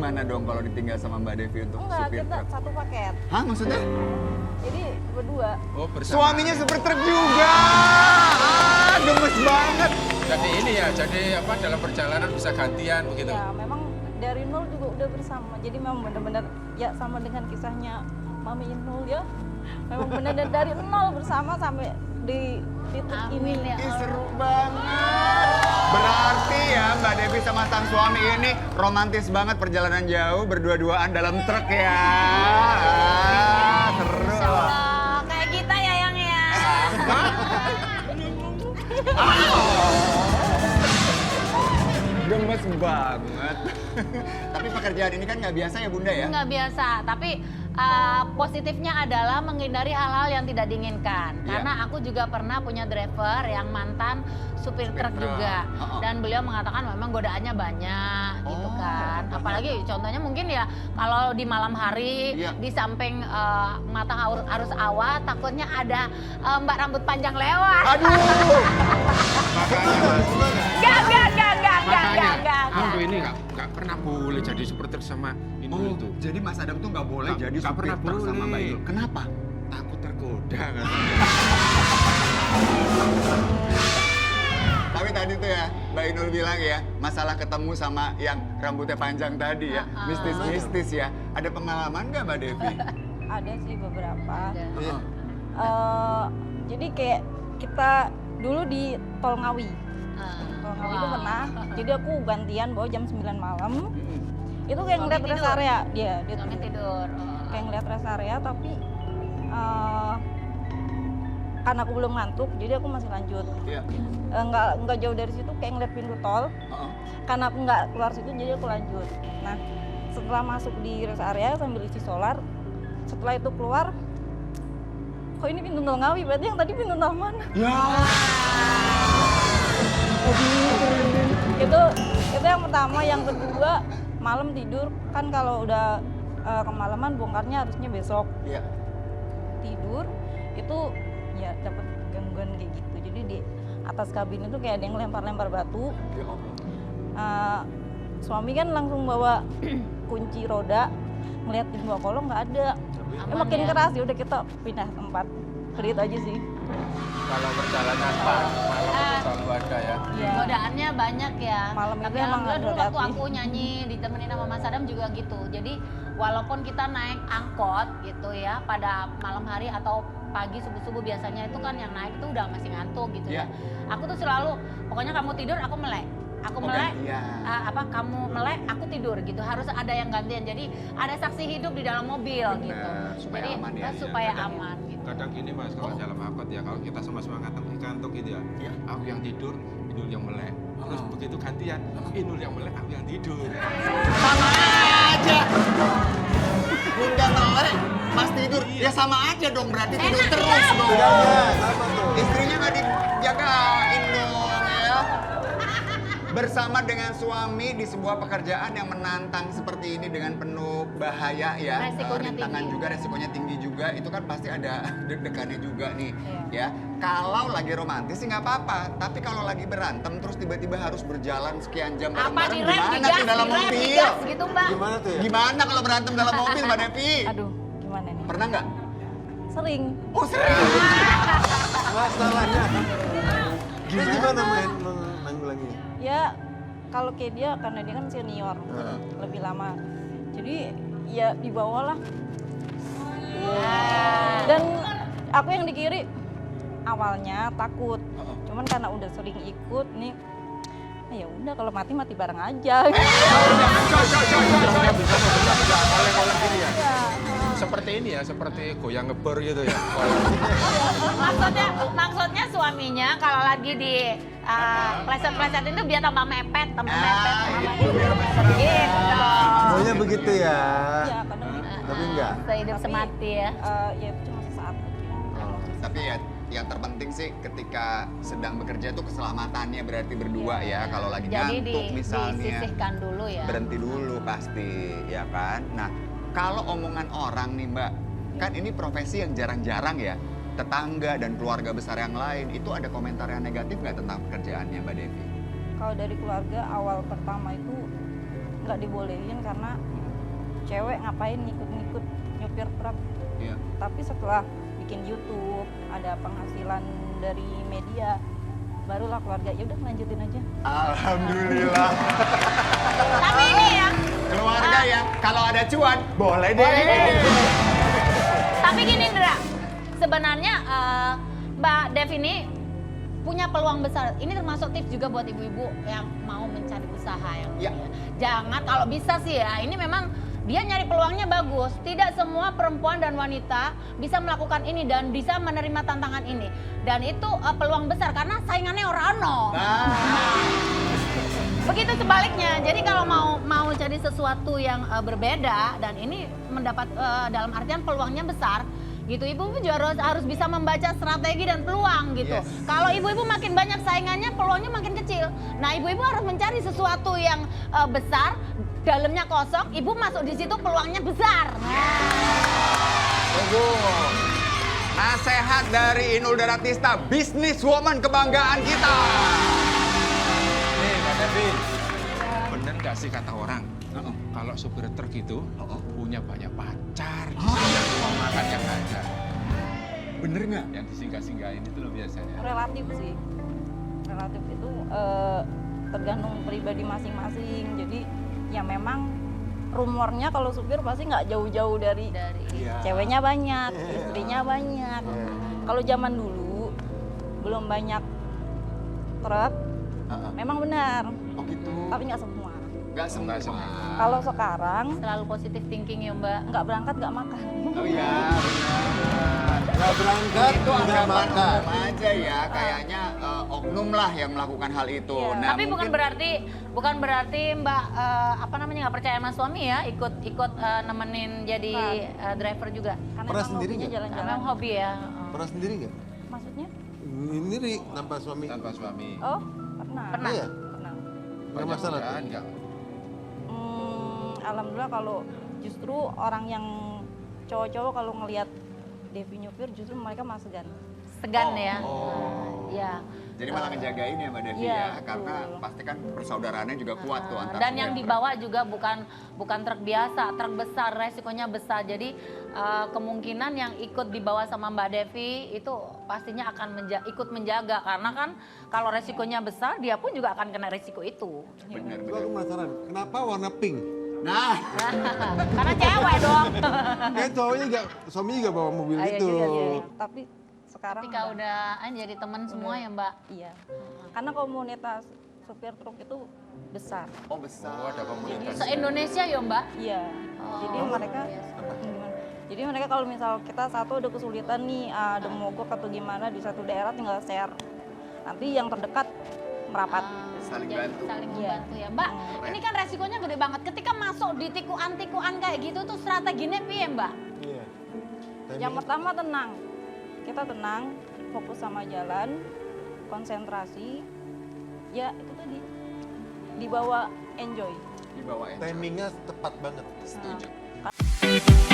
gimana dong kalau ditinggal sama Mbak Devi untuk Enggak, supir kita truk? satu paket. Hah, maksudnya? Jadi berdua. Oh, bersama. Suaminya supir truk juga. Gemes banget. Jadi ini ya, jadi apa dalam perjalanan bisa gantian begitu. Ya, memang dari nol juga udah bersama. Jadi memang benar-benar ya sama dengan kisahnya Mami Inul ya. Memang benar-benar dari nol bersama sampai di titik ini. Amin ya Ih, Allah. seru banget. Berarti ya Mbak Devi sama sang suami ini romantis banget perjalanan jauh berdua-duaan dalam truk ya. Seru. Insya Allah, kayak kita ya yang ya. Gemes banget. Tapi pekerjaan ini kan nggak biasa ya Bunda ya? Nggak biasa, tapi positifnya adalah menghindari hal-hal yang tidak diinginkan. Iya. Karena aku juga pernah punya driver yang mantan supir truk truk. juga. Oh. Dan beliau mengatakan memang godaannya banyak gitu Oh, kan. banyak. Apalagi contohnya mungkin ya kalau di malam hari Iya. di samping mata arus awal takutnya ada mbak rambut panjang lewat. Aduh. Makanya Mas, Enggak. aku ini nggak pernah boleh jadi supir truk sama Inul itu. Jadi Mas Adam tuh nggak boleh Nggak- jadi nggak supir pernah truk sama Mbak boleh. Inul. Kenapa? Aku tergoda kan. Tapi tadi tuh ya Mbak Inul bilang ya, masalah ketemu sama yang rambutnya panjang tadi ya, mistis-mistis ya. Ada pengalaman nggak Mbak Devi? Ada sih beberapa. Ada. Heeh. Jadi kayak kita dulu di Tol Ngawi. Tol Ngawi itu Wow. pernah. Jadi aku gantian bawa jam 9 malam. Mm-mm. Itu kayak Suami ngeliat rest tidur? area dia Suami tidur. kayak ngeliat rest area tapi karena aku belum ngantuk jadi aku masih lanjut. Iya. Nggak jauh dari situ kayak ngeliat pintu tol. Heeh. Karena aku nggak keluar situ jadi aku lanjut. Nah setelah masuk di rest area sambil isi solar, setelah itu keluar, kok ini pintu tol Ngawi? Berarti yang tadi pintu tol mana? Ya. Itu yang pertama. Yang kedua malam tidur kan kalau udah kemalaman bongkarnya harusnya besok. Iya. Tidur itu ya dapat gangguan kayak gitu. Jadi di atas kabin itu kayak ada yang lempar-lempar batu. Ya Allah. Suami kan langsung bawa kunci roda, ngeliat di dua kolong nggak ada. Aman Makin ya? keras ya udah kita pindah tempat. Begitu aja sih. Kalau perjalanan malam selalu ada ya. Iya. Godaannya banyak ya. Malam Tapi itu emang alhamdulillah dulu ada waktu api. aku nyanyi ditemenin sama Mas Adam juga gitu. Jadi walaupun kita naik angkot gitu ya pada malam hari atau pagi subuh-subuh biasanya itu kan yang naik itu udah masih ngantuk gitu Iya. ya. Aku tuh selalu pokoknya kamu tidur aku melek. Aku melek, Iya. kamu melek, aku tidur gitu. Harus ada yang gantian. Jadi ada saksi hidup di dalam mobil Bener, gitu. supaya Jadi aman ya. supaya Kadang- aman gitu. Kadang gini Mas, kalau dalam angkot ya kalau kita sama-sama kantuk gitu ya. Iya. Aku yang tidur, Inul yang melek. Terus Oh. begitu gantian, Inul yang melek, aku yang tidur. Sama aja. Bunda melek, Mas tidur. Ya sama aja dong berarti tidur terus dong. Istrinya nggak dijagain dong ya. Bersama dengan suami di sebuah pekerjaan yang menantang seperti ini dengan penuh bahaya ya. Resikonya Rintangan tinggi. juga, resikonya tinggi juga. Itu kan pasti ada deg-degannya juga nih. Iya. Ya, kalau lagi romantis sih nggak apa-apa. Tapi kalau lagi berantem terus tiba-tiba harus berjalan sekian jam Apa bareng-bareng, direm, gimana digas, tuh dalam direm, mobil? digas gitu Mbak. Gimana tuh ya? Gimana kalau berantem dalam mobil, Mbak Devi? Aduh, gimana nih? Pernah nggak? Sering. Oh sering. Masalahnya. Terus gimana menanggulanginya? Ya kalau kayak dia karena dia kan senior, Heeh. lebih lama. Jadi ya dibawalah. Dan aku yang di kiri awalnya takut. Cuman karena udah sering ikut nih, ya udah kalau mati mati bareng aja. Oleh-oleh gini ya. Iya. Seperti ini ya, seperti goyang ngebor gitu ya. Maksudnya suaminya kalau lagi di pleset-pleset itu biar tambah mepet, tambah mepet. Gitu. Maunya begitu ya. Iya, kadang gitu. Tapi enggak. Sehidup Tapi, semati ya. Ya itu cuma sesaat aja. Tapi ya yang terpenting sih ketika sedang bekerja tuh keselamatannya berarti berdua ya. Kalau lagi Jadi ngantuk misalnya disisihkan dulu ya. berhenti dulu pasti ya kan. Nah kalau omongan orang nih Mbak, kan ini profesi yang jarang-jarang ya. Tetangga dan keluarga besar yang lain itu ada komentar yang negatif nggak tentang pekerjaannya Mbak Devi? Kalau dari keluarga awal pertama itu nggak dibolehin karena cewek ngapain ngikut-ngikut nyupir truk. Iya. Tapi setelah bikin YouTube, ada penghasilan dari media, barulah keluarga ya udah lanjutin aja. Alhamdulillah. Tapi ini ya, Keluarga ya, kalau ada cuan, boleh deh. boleh deh. Tapi gini Indra, sebenarnya Mbak Dev ini punya peluang besar. Ini termasuk tips juga buat ibu-ibu yang mau mencari usaha yang Ya. Jangan kalau bisa sih ya, ini memang dia nyari peluangnya bagus. Tidak semua perempuan dan wanita bisa melakukan ini dan bisa menerima tantangan ini. Dan itu peluang besar karena saingannya orang ono. Begitu sebaliknya. Jadi kalau mau cari sesuatu yang berbeda dan ini mendapat dalam artian peluangnya besar, gitu. Ibu juga harus bisa membaca strategi dan peluang gitu. Yes. Kalau ibu-ibu makin banyak saingannya, peluangnya makin kecil. Nah, ibu-ibu harus mencari sesuatu yang besar, dalamnya kosong, ibu masuk di situ peluangnya besar. Tunggu. Nasihat dari Inul Daratista, businesswoman kebanggaan kita. Nih, Mbak Devi. Bener nggak sih kata orang? Kalau supir truk itu punya banyak pacar, disinggah uang makan yang ada. Bener nggak? Yang disinggah-singgahin itu loh biasanya. Relatif sih, relatif itu tergantung pribadi masing-masing. Jadi ya memang rumornya kalau supir pasti nggak jauh-jauh dari Iya. ceweknya banyak, istrinya banyak. Kalau zaman dulu belum banyak truk, memang benar, Oh gitu. tapi nggak semua. Nggak semua. Kalau sekarang Selalu positif thinking ya Mbak. nggak berangkat nggak makan. Oh iya, benar. Nggak berangkat, Itu nggak anggapan makan. umum aja ya, kayaknya oknum lah yang melakukan hal itu. Iya. Nah, Tapi bukan berarti Mbak nggak percaya sama suami ya, ikut nemenin jadi driver juga. Karena Pernah emang sendiri hobinya nggak? jalan-jalan. Memang hobi ya. Pernah sendiri nggak? Maksudnya? Ini Ri, tanpa suami. Tanpa suami. Oh, pernah. Pernah. Iya? Pernah. Nggak masalah tuh. Enggak. Alhamdulillah kalau justru orang yang cowok-cowok kalau ngelihat Devi nyupir justru mereka malah segan. Segan ya. Ya. Jadi malah ngejagain ya Mbak Devi Iya, ya, betul. karena pasti kan persaudaraannya juga kuat tuh antar. Dan yang supir. dibawa juga bukan truk biasa, truk besar, resikonya besar. Jadi kemungkinan yang ikut dibawa sama Mbak Devi itu pastinya akan ikut menjaga karena kan kalau resikonya besar dia pun juga akan kena resiko itu. Bener, Itu aku bener. penasaran, kenapa warna pink? Nah, Karena cewek dong. Kayak cowoknya juga, suami juga bawa mobil Iya, itu. iya, iya. Tapi sekarang Ketika enggak. udah jadi teman semua ya Mbak. Iya. Karena komunitas supir truk itu besar. oh besar. Oh, ada komunitas. Se-Indonesia ya Mbak. Iya. Jadi mereka gimana? Jadi mereka kalau misal kita satu ada kesulitan nih, ada mogok atau gimana di satu daerah tinggal share. Nanti yang terdekat merapat. Saling Jadi bantu. saling Iya. membantu ya Mbak. Ini kan resikonya gede banget. Ketika masuk di tikuan-tikuan kayak gitu tuh strateginya piye Mbak? Iya. Yang pertama tenang. Kita tenang, fokus sama jalan, konsentrasi. Ya itu tadi. Dibawa enjoy. Dibawain. Timingnya tepat banget. Setuju.